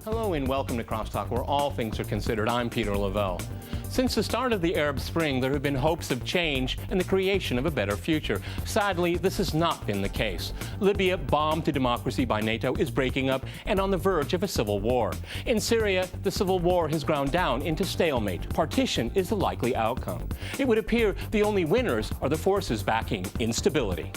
Hello and welcome to CrossTalk, where all things are considered. I'm Peter Lavelle. Since the start of the Arab Spring, there have been hopes of change and the creation of a better future. Sadly, this has not been the case. Libya, bombed to democracy by NATO, is breaking up and on the verge of a civil war. In Syria, the civil war has ground down into stalemate. Partition is the likely outcome. It would appear the only winners are the forces backing instability.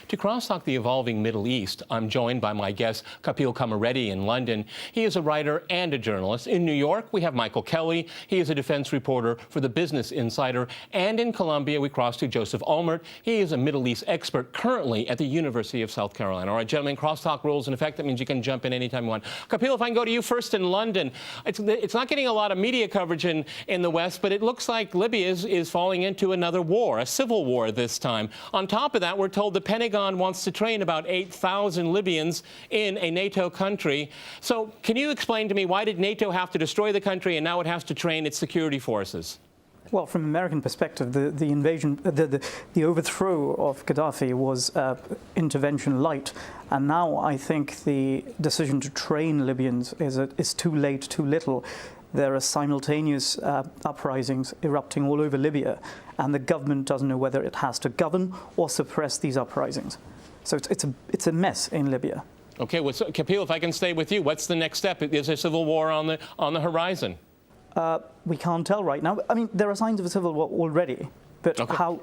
To crosstalk the evolving Middle East, I'm joined by my guest, Kapil Komireddi in London. He is a writer and a journalist. In New York, we have Michael Kelley. He is a defense reporter for the Business Insider. And in Colombia, we cross to Josef Olmert. He is a Middle East expert currently at the University of South Carolina. All right, gentlemen, crosstalk rules in effect. That means you can jump in anytime you want. Kapil, if I can go to you first in London. It's not getting a lot of media coverage in the West, but it looks like Libya is falling into another war, a civil war this time. On top of that, we're told the Pentagon wants to train about 8,000 Libyans in a NATO country. So can you explain to me, why did NATO have to destroy the country and now it has to train its security forces? Well, from an American perspective, the invasion, the overthrow of Gaddafi was intervention light, and now I think the decision to train Libyans is too late, too little. There are simultaneous uprisings erupting all over Libya, and the government doesn't know whether it has to govern or suppress these uprisings. So it's a mess in Libya. Okay, well, so, Kapil, if I can stay with you, what's the next step? Is there a civil war on the horizon? We can't tell right now. I mean, there are signs of a civil war already, but how,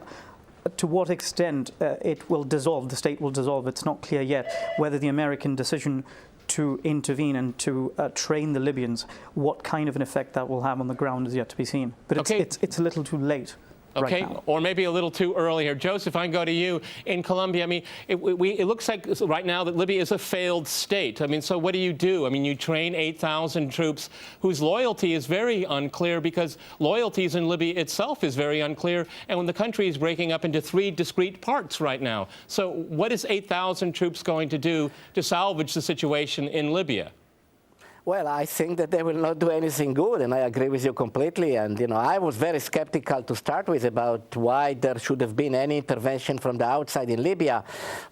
to what extent it will dissolve, the state will dissolve, it's not clear yet. Whether the American decision to intervene and to train the Libyans, what kind of an effect that will have on the ground is yet to be seen. But it's a little too late. Okay, right now. Or maybe a little too early here. Joseph, I can go to you. In Colombia, I mean, it looks like right now that Libya is a failed state. I mean, so what do? I mean, you train 8,000 troops whose loyalty is very unclear, because loyalties in Libya itself is very unclear, and when the country is breaking up into 3 discrete parts right now. So what is 8,000 troops going to do to salvage the situation in Libya? Well, I think that they will not do anything good, and I agree with you completely. And, you know, I was very skeptical to start with about why there should have been any intervention from the outside in Libya.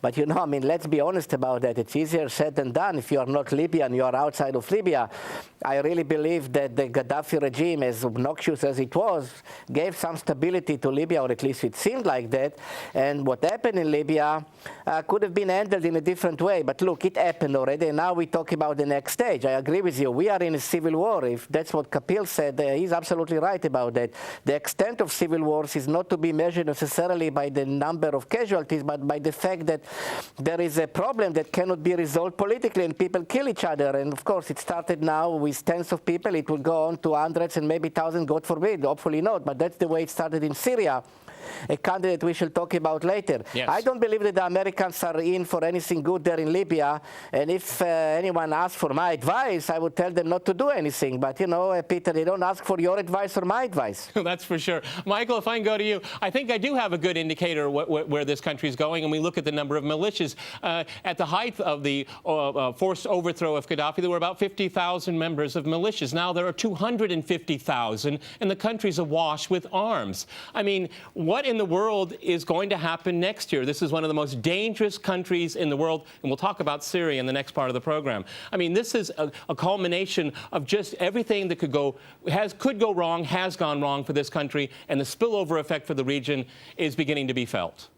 But, you know, I mean, let's be honest about that. It's easier said than done. If you are not Libyan, you are outside of Libya. I really believe that the Gaddafi regime, as obnoxious as it was, gave some stability to Libya, or at least it seemed like that. And what happened in Libya could have been handled in a different way. But look, it happened already, and now we talk about the next stage. I agree with you. We are in a civil war. If that's what Kapil said, he's absolutely right about that. The extent of civil wars is not to be measured necessarily by the number of casualties, but by the fact that there is a problem that cannot be resolved politically, and people kill each other. And of course, it started now with tens of people. It will go on to hundreds and maybe thousands, God forbid. Hopefully not, but that's the way it started in Syria, a country that we shall talk about later. Yes. I don't believe that the Americans are in for anything good there in Libya, and if anyone asks for my advice, I would tell them not to do anything. But, you know, Peter, they don't ask for your advice or my advice. That's for sure. Michael, if I can go to you, I think I do have a good indicator where this country is going, and we look at the number of militias. At the height of the forced overthrow of Gaddafi, there were about 50,000 members of militias. Now there are 250,000, and the country's awash with arms. I mean, what in the world is going to happen next year? This is one of the most dangerous countries in the world, and we'll talk about Syria in the next part of the program. I mean, this is a culmination of just everything that could go wrong, has gone wrong for this country, and the spillover effect for the region is beginning to be felt.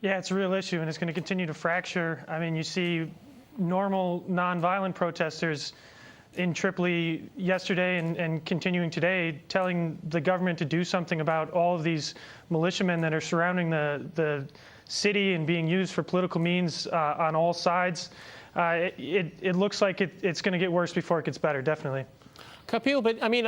Yeah, it's a real issue, and it's going to continue to fracture. I mean, you see normal, nonviolent protesters in Tripoli yesterday and continuing today, telling the government to do something about all of these militiamen that are surrounding the city and being used for political means on all sides. It looks like it's going to get worse before it gets better, definitely. Kapil, but I mean,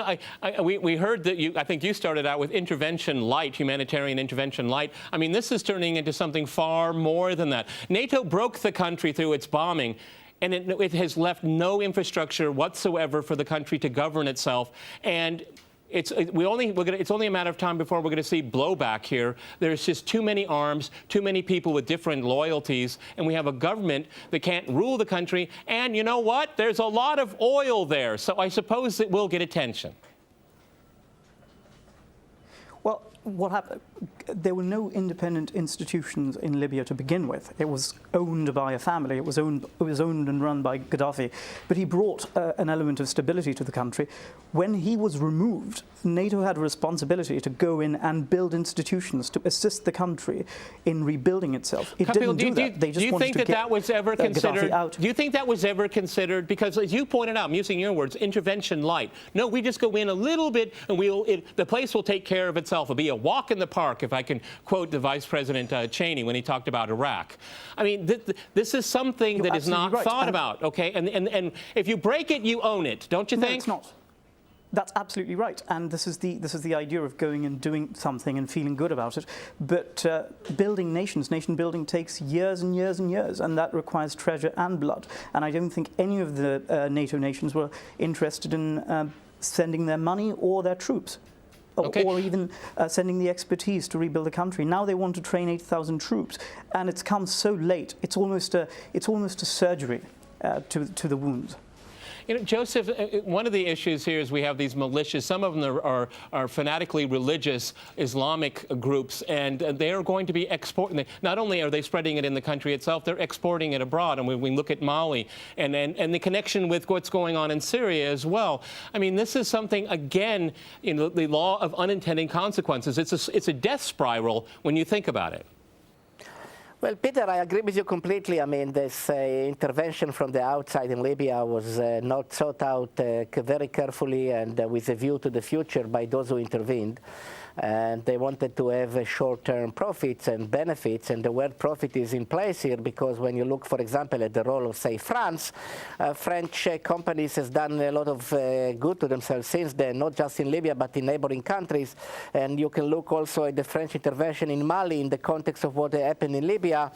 we heard that I think you started out with intervention light, humanitarian intervention light. I mean, this is turning into something far more than that. NATO broke the country through its bombing, and it has left no infrastructure whatsoever for the country to govern itself. And it's only a matter of time before we're going to see blowback here. There's just too many arms, too many people with different loyalties, and we have a government that can't rule the country. And you know what? There's a lot of oil there, so I suppose it will get attention. Well, what happened? there were no independent institutions in Libya to begin with. It was owned by a family. It was owned and run by Gaddafi. But he brought an element of stability to the country. When he was removed, NATO had a responsibility to go in and build institutions to assist the country in rebuilding itself. It Kapil, didn't do that. They just wanted to get that was ever considered? Gaddafi out. Do you think that was ever considered? Because as you pointed out, I'm using your words, intervention light. No, we just go in a little bit and the place will take care of itself. It'll be a walk in the park, if I can quote the Vice President Cheney when he talked about Iraq. I mean, this is something that is not thought about, okay? And if you break it, you own it, don't you think? No, it's not. That's absolutely right, and this is the idea of going and doing something and feeling good about it. But building nations, nation building takes years and years and years, and that requires treasure and blood. And I don't think any of the NATO nations were interested in sending their money or their troops. Okay. Or even sending the expertise to rebuild the country. Now they want to train 8,000 troops, and it's come so late. It's almost a surgery to the wounds. You know, Joseph, one of the issues here is we have these militias. Some of them are fanatically religious Islamic groups, and they are going to be exporting. Not only are they spreading it in the country itself, they're exporting it abroad. And when we look at Mali and the connection with what's going on in Syria as well. I mean, this is something, again, you know, the law of unintended consequences. It's a death spiral when you think about it. Well, Peter, I agree with you completely. I mean, this intervention from the outside in Libya was not thought out very carefully and with a view to the future by those who intervened. And they wanted to have short-term profits and benefits, and the word profit is in place here because when you look, for example, at the role of, say, France, French companies has done a lot of good to themselves since then, not just in Libya, but in neighboring countries. And you can look also at the French intervention in Mali in the context of what happened in Libya.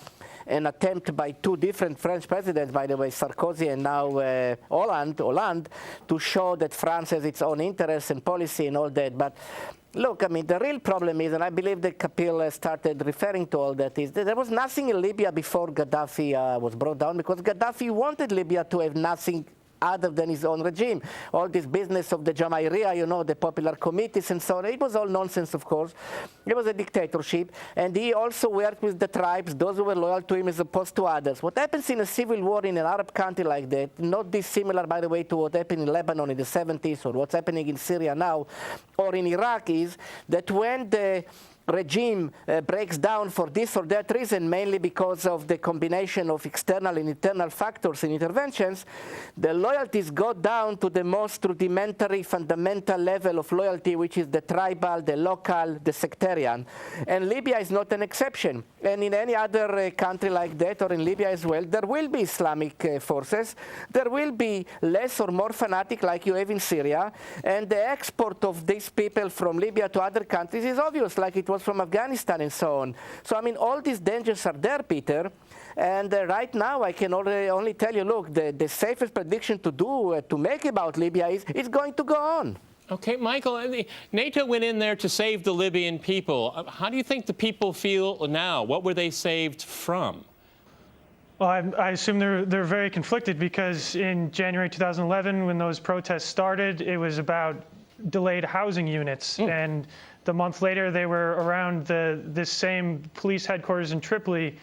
An attempt by two different French presidents, by the way, Sarkozy and now Hollande, to show that France has its own interests and policy and all that. But look, I mean, the real problem is, and I believe that Kapil started referring to all that, is that there was nothing in Libya before Gaddafi was brought down, because Gaddafi wanted Libya to have nothing other than his own regime. All this business of the Jamahiriya, you know, the popular committees and so on, it was all nonsense, of course. It was a dictatorship, and he also worked with the tribes, those who were loyal to him as opposed to others. What happens in a civil war in an Arab country like that, not dissimilar, by the way, to what happened in Lebanon in the 70s or what's happening in Syria now, or in Iraq, is that when the regime breaks down for this or that reason, mainly because of the combination of external and internal factors and interventions, the loyalties go down to the most rudimentary, fundamental level of loyalty, which is the tribal, the local, the sectarian. And Libya is not an exception. And in any other country like that, or in Libya as well, there will be Islamic forces. There will be less or more fanatic like you have in Syria. And the export of these people from Libya to other countries is obvious, like it was from Afghanistan and so on. So, I mean, all these dangers are there, Peter. And right now, I can only tell you, look, the safest prediction to make about Libya is it's going to go on. Okay, Michael, NATO went in there to save the Libyan people. How do you think the people feel now? What were they saved from? Well, I assume they're very conflicted, because in January 2011, when those protests started, it was about delayed housing units. And the month later, they were around this same police headquarters in Tripoli,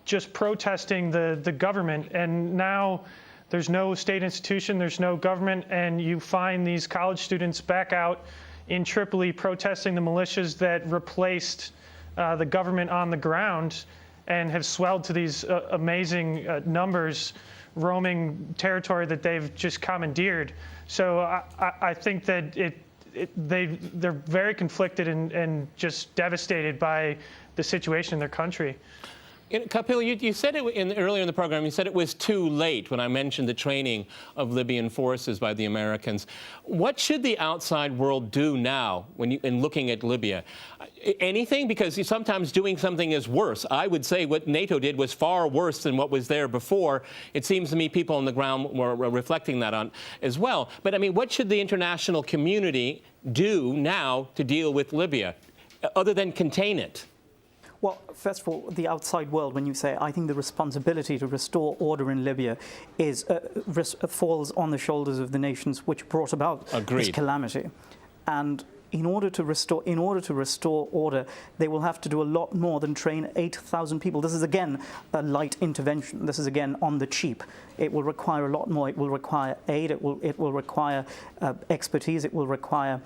just protesting the government. And now there's no state institution, there's no government, and you find these college students back out in Tripoli protesting the militias that replaced the government on the ground and have swelled to these amazing numbers, roaming territory that they've just commandeered. So I think that they're very conflicted and just devastated by the situation in their country. Kapil, you said it earlier in the program, you said it was too late when I mentioned the training of Libyan forces by the Americans. What should the outside world do now in looking at Libya? Anything? Because sometimes doing something is worse. I would say what NATO did was far worse than what was there before. It seems to me people on the ground were reflecting that on as well. But I mean, what should the international community do now to deal with Libya, other than contain it? Well, first of all, the outside world, when you say, I think the responsibility to restore order in Libya falls on the shoulders of the nations which brought about this calamity. And in order to restore order, they will have to do a lot more than train 8,000 people. This is again a light intervention. This is again on the cheap. It will require a lot more. It will require aid. It will require expertise. It will require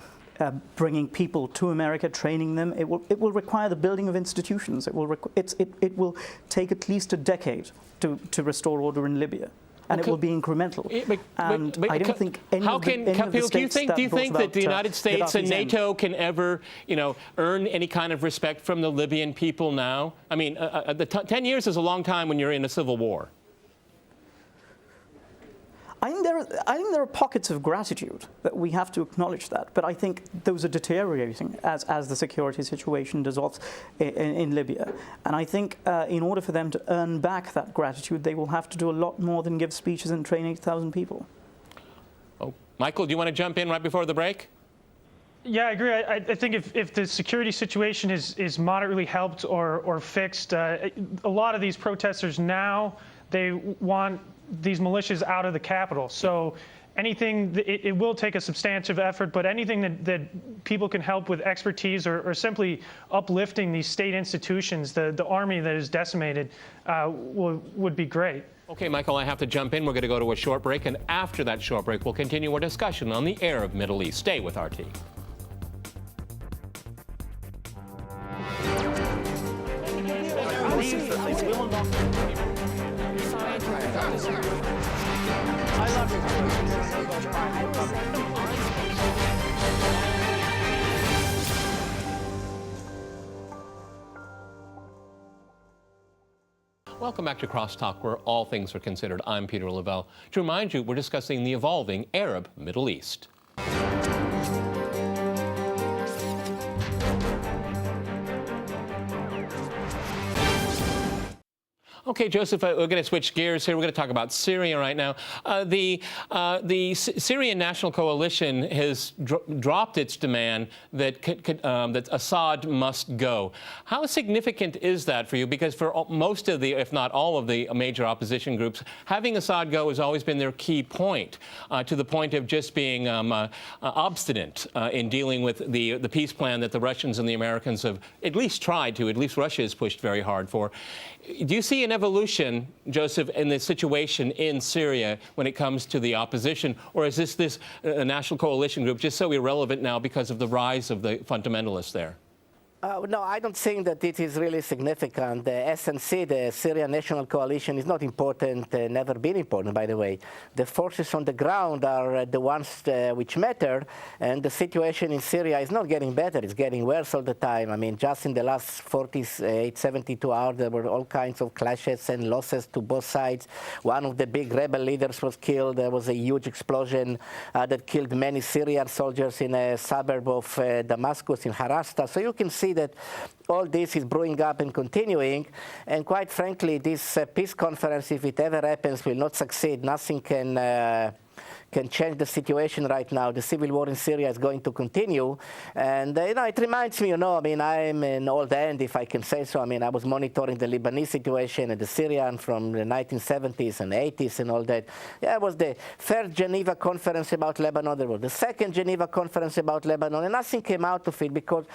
bringing people to America, training them. It will require the building of institutions. It will take at least a decade to restore order in Libya. And it will be incremental. I don't think any of the states do you think that the United States and NATO can ever, earn any kind of respect from the Libyan people now? I mean, 10 years is a long time when you're in a civil war. I think there are pockets of gratitude that we have to acknowledge that, but I think those are deteriorating as the security situation dissolves in Libya. And I think in order for them to earn back that gratitude, they will have to do a lot more than give speeches and train 8,000 people. Oh, Michael, do you want to jump in right before the break? Yeah, I agree. I think if the security situation is moderately helped or fixed, a lot of these protesters now, they want these militias out of the capital. So anything, it will take a substantive effort, but anything that people can help with expertise or simply uplifting these state institutions, the army that is decimated, would be great. Okay, Michael, I have to jump in. We're going to go to a short break, and after that short break, we'll continue our discussion on the Arab Middle East. Stay with RT. Welcome back to CrossTalk, where all things are considered. I'm Peter Lavelle. To remind you, we're discussing the evolving Arab Middle East. Okay, Joseph, we're going to switch gears here. We're going to talk about Syria right now. The Syrian National Coalition has dropped its demand that Assad must go. How significant is that for you? Because for most of the, if not all of the major opposition groups, having Assad go has always been their key point, to the point of just being obstinate in dealing with the peace plan that the Russians and the Americans have at least tried to, at least Russia has pushed very hard for. Do you see an evolution, Joseph, in the situation in Syria when it comes to the opposition, or is this national coalition group just so irrelevant now because of the rise of the fundamentalists there? No, I don't think that it is really significant. The SNC, the Syrian National Coalition, is not important, never been important, by the way. The forces on the ground are the ones which matter, and the situation in Syria is not getting better. It's getting worse all the time. I mean, just in the last 48, 72 hours, there were all kinds of clashes and losses to both sides. One of the big rebel leaders was killed. There was a huge explosion that killed many Syrian soldiers in a suburb of Damascus, in Harasta. So you can see that all this is brewing up and continuing, and quite frankly, this peace conference, if it ever happens, will not succeed. Nothing can change the situation right now. The civil war in Syria is going to continue. And, it reminds me, I mean, I'm an old hand, if I can say so. I mean, I was monitoring the Lebanese situation and the Syrian from the 1970s and 80s and all that. Yeah, it was the first Geneva conference about Lebanon. There was the second Geneva conference about Lebanon, and nothing came out of it, because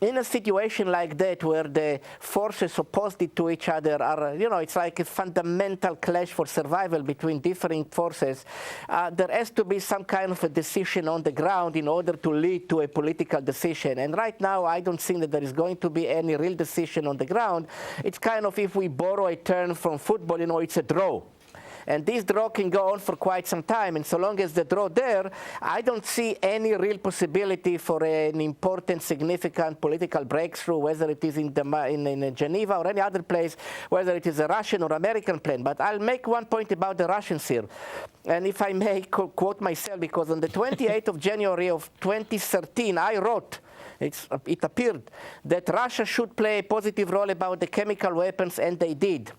in a situation like that, where the forces opposed to each other are, it's like a fundamental clash for survival between differing forces, there has to be some kind of a decision on the ground in order to lead to a political decision. And right now, I don't think that there is going to be any real decision on the ground. It's kind of, if we borrow a term from football, it's a draw. And this draw can go on for quite some time. And so long as the draw there, I don't see any real possibility for an important, significant political breakthrough, whether it is in Geneva or any other place, whether it is a Russian or American plan. But I'll make one point about the Russians here. And if I may quote myself, because on the 28th of January of 2013, I wrote, it appeared that Russia should play a positive role about the chemical weapons, and they did.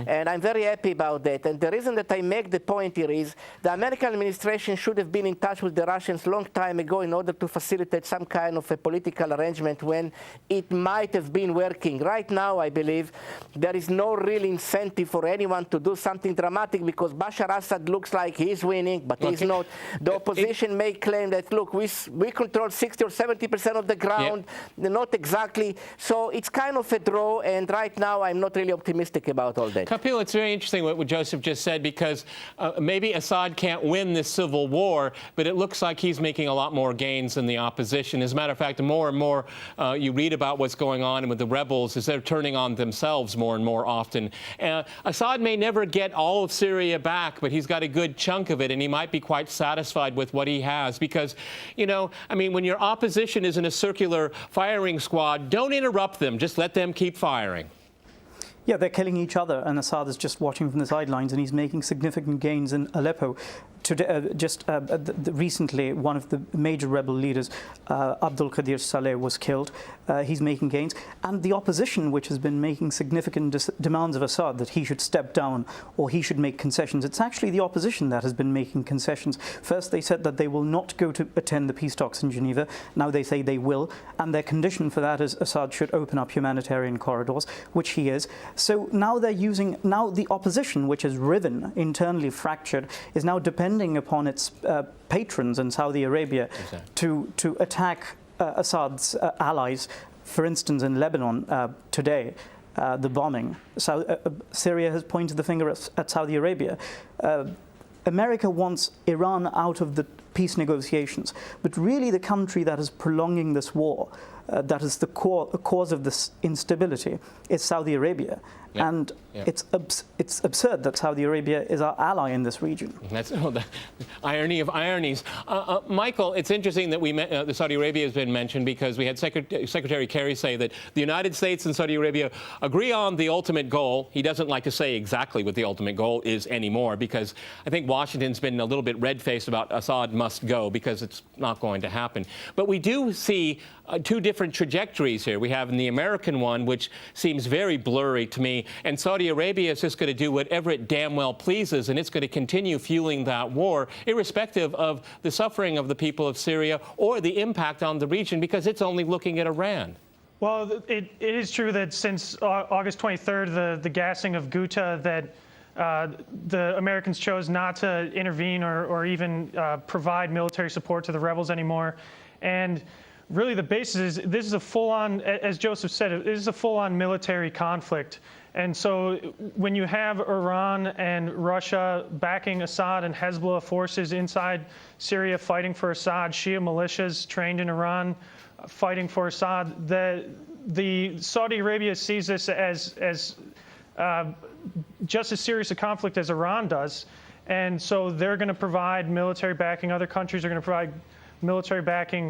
And I'm very happy about that. And the reason that I make the point here is the American administration should have been in touch with the Russians a long time ago in order to facilitate some kind of a political arrangement when it might have been working. Right now, I believe there is no real incentive for anyone to do something dramatic because Bashar Assad looks like he's winning, but he's not. The opposition may claim that, look, we control 60 or 70% of the ground, not exactly. So it's kind of a draw, and right now I'm not really optimistic about all that. Kapil, it's very interesting what Josef just said, because maybe Assad can't win this civil war, but it looks like he's making a lot more gains than the opposition. As a matter of fact, the more and more you read about what's going on with the rebels, is they're turning on themselves more and more often. Assad may never get all of Syria back, but he's got a good chunk of it, and he might be quite satisfied with what he has. Because, you know, I mean, when your opposition is in a circular firing squad, don't interrupt them. Just let them keep firing. Yeah, they're killing each other, and Assad is just watching from the sidelines, and he's making significant gains in Aleppo. Today, recently, one of the major rebel leaders, Abdul Qadir Saleh, was killed. He's making gains. And the opposition, which has been making significant demands of Assad that he should step down or he should make concessions, it's actually the opposition that has been making concessions. First, they said that they will not go to attend the peace talks in Geneva. Now they say they will. And their condition for that is Assad should open up humanitarian corridors, which he is. So now they're using, now the opposition, which is riven, internally fractured, is now depending upon its patrons in Saudi Arabia to attack Assad's allies. For instance, in Lebanon today, the bombing. Syria has pointed the finger at Saudi Arabia. America wants Iran out of the peace negotiations, but really the country that is prolonging this war, that is the cause of this instability, is Saudi Arabia. And it's absurd that Saudi Arabia is our ally in this region. That's the irony of ironies. Michael, it's interesting that the Saudi Arabia has been mentioned, because we had Secretary Kerry say that the United States and Saudi Arabia agree on the ultimate goal. He doesn't like to say exactly what the ultimate goal is anymore, because I think Washington's been a little bit red-faced about Assad must go, because it's not going to happen. But we do see two different trajectories here. We have the American one, which seems very blurry to me, and Saudi Arabia is just going to do whatever it damn well pleases, and it's going to continue fueling that war, irrespective of the suffering of the people of Syria or the impact on the region, because it's only looking at Iran. Well, it is true that since August 23rd, the gassing of Ghouta, that the Americans chose not to intervene or even provide military support to the rebels anymore. And really the basis is this is a full-on, as Josef said, it is a full-on military conflict. And so when you have Iran and Russia backing Assad and Hezbollah forces inside Syria fighting for Assad, Shia militias trained in Iran fighting for Assad, the Saudi Arabia sees this as just as serious a conflict as Iran does. And so they're going to provide military backing. Other countries are going to provide military backing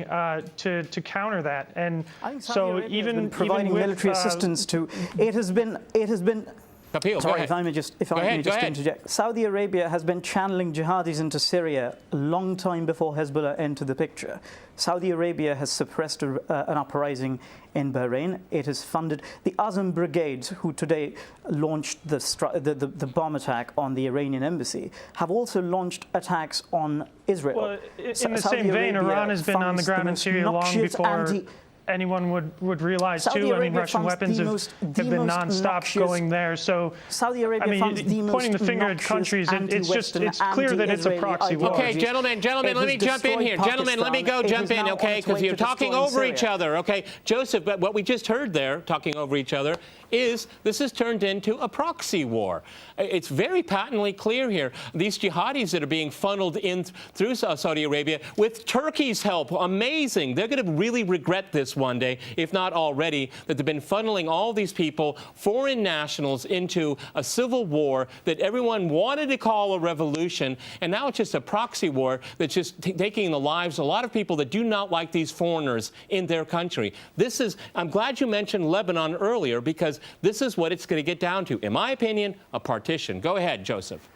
to counter that. And I think Saudi so Arabia has even been providing with, military assistance to it has been Kapil, sorry, if I may just interject. Saudi Arabia has been channeling jihadis into Syria a long time before Hezbollah entered the picture. Saudi Arabia has suppressed an uprising in Bahrain. It has funded the Azam brigades, who today launched the bomb attack on the Iranian embassy, have also launched attacks on Israel. Well, in the same vein, Iran has been on the ground in Syria long before anyone would realize, too. I mean, Russian weapons have been nonstop going there. So, Saudi Arabia, I mean, pointing the finger at countries, it's clear that it's a proxy war. Okay, gentlemen, let me jump in here. Gentlemen, let me jump in, okay, because you're talking over each other, okay? Josef, but what we just heard there, talking over each other, is this has turned into a proxy war. It's very patently clear here. These jihadis that are being funneled in through Saudi Arabia with Turkey's help, amazing. They're going to really regret this one day, if not already, that they've been funneling all these people, foreign nationals, into a civil war that everyone wanted to call a revolution, and now it's just a proxy war that's just taking the lives of a lot of people that do not like these foreigners in their country. This is, I'm glad you mentioned Lebanon earlier, because this is what it's going to get down to, in my opinion, a partition. Go ahead, Josef.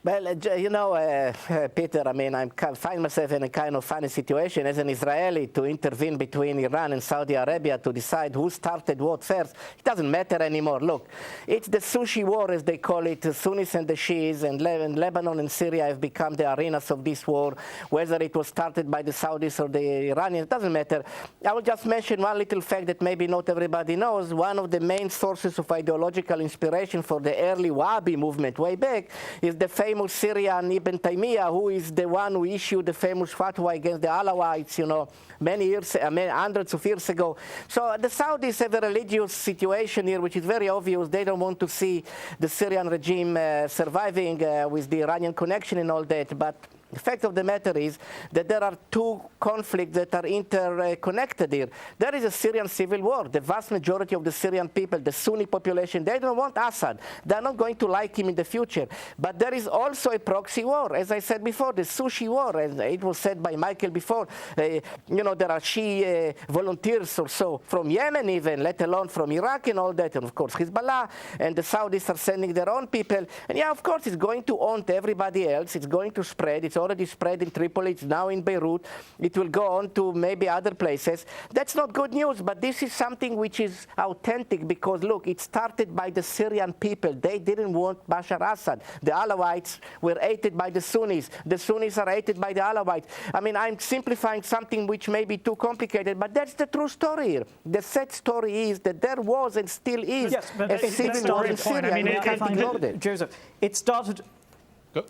Well, you know, Peter, I mean, I find myself in a kind of funny situation as an Israeli to intervene between Iran and Saudi Arabia to decide who started what first. It doesn't matter anymore. Look, it's the sushi war, as they call it, the Sunnis and the Shias, and Lebanon and Syria have become the arenas of this war, whether it was started by the Saudis or the Iranians, it doesn't matter. I will just mention one little fact that maybe not everybody knows. One of the main sources of ideological inspiration for the early Wahhabi movement way back is the famous Syrian Ibn Taymiyyah, who is the one who issued the famous fatwa against the Alawites, you know, hundreds of years ago. So the Saudis have a religious situation here, which is very obvious. They don't want to see the Syrian regime surviving with the Iranian connection and all that. But the fact of the matter is that there are two conflicts that are interconnected here. There is a Syrian civil war. The vast majority of the Syrian people, the Sunni population, they don't want Assad. They're not going to like him in the future. But there is also a proxy war. As I said before, the sushi war, and it was said by Michael before, you know, there are Shia volunteers or so from Yemen even, let alone from Iraq and all that, and of course Hezbollah, and the Saudis are sending their own people. And yeah, of course, it's going to haunt everybody else. It's going to spread. It's already spread in Tripoli. It's now in Beirut. It will go on to maybe other places. That's not good news, but this is something which is authentic because, look, it started by the Syrian people. They didn't want Bashar Assad. The Alawites were hated by the Sunnis. The Sunnis are hated by the Alawites. I mean, I'm simplifying something which may be too complicated, but that's the true story here. The sad story is that there was and still is a civil war in Syria. I mean, we can't ignore that. Joseph, it started.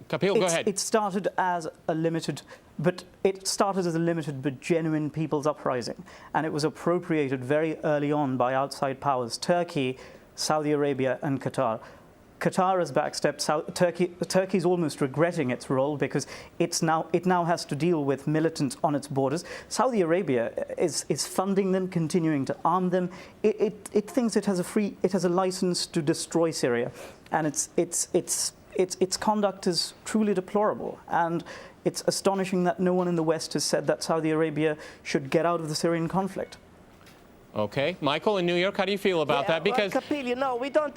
Kapil, go ahead. It started as a limited but genuine people's uprising, and it was appropriated very early on by outside powers: Turkey, Saudi Arabia, and Qatar. Qatar has backstepped. Turkey's almost regretting its role because it now has to deal with militants on its borders. Saudi Arabia is funding them, continuing to arm them. It thinks it has a license to destroy Syria, and its conduct is truly deplorable. And it's astonishing that no one in the West has said that Saudi Arabia should get out of the Syrian conflict. Okay. Michael, in New York, how do you feel about that? Because well, Kapil, you know, we don't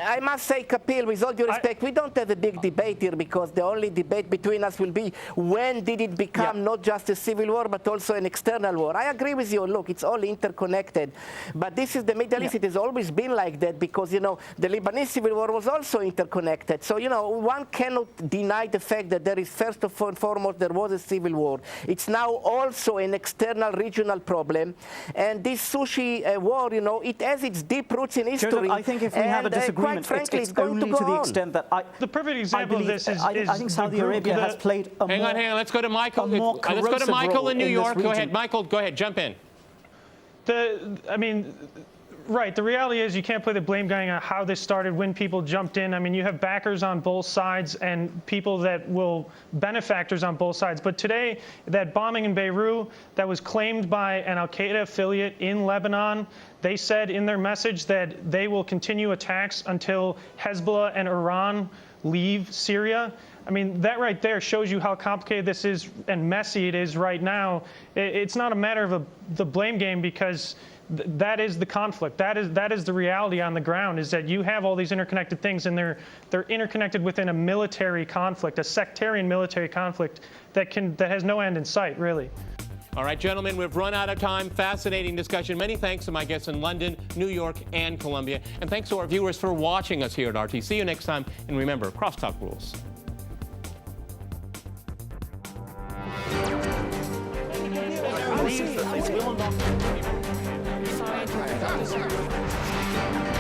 I must say, Kapil, with all due respect, we don't have a big debate here because the only debate between us will be when did it become not just a civil war but also an external war. I agree with you. Look, it's all interconnected. But this is the Middle East. It has always been like that because, you know, the Lebanese civil war was also interconnected. So, you know, one cannot deny the fact that there is, first and foremost, there was a civil war. It's now also an external regional problem. And this sushi war, you know, it has its deep roots in history. Joseph, I think if we have a disagreement, frankly, it's only to the extent that the perfect example of this is I think Saudi Arabia has played a hang on. Let's go to Michael. Let's go to Michael in New York. Go ahead, Michael. Go ahead. Jump in. Right. The reality is you can't play the blame game on how this started, when people jumped in. I mean, you have backers on both sides and people that will benefactors on both sides. But today, that bombing in Beirut that was claimed by an al-Qaeda affiliate in Lebanon, they said in their message that they will continue attacks until Hezbollah and Iran leave Syria. I mean, that right there shows you how complicated this is and messy it is right now. It's not a matter of the blame game because that is the conflict. That is the reality on the ground, is that you have all these interconnected things, and they're interconnected within a military conflict, a sectarian military conflict that has no end in sight, really. All right, gentlemen, we've run out of time. Fascinating discussion. Many thanks to my guests in London, New York, and Colombia. And thanks to our viewers for watching us here at RT. See you next time. And remember, CrossTalk rules.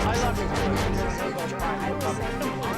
I love you.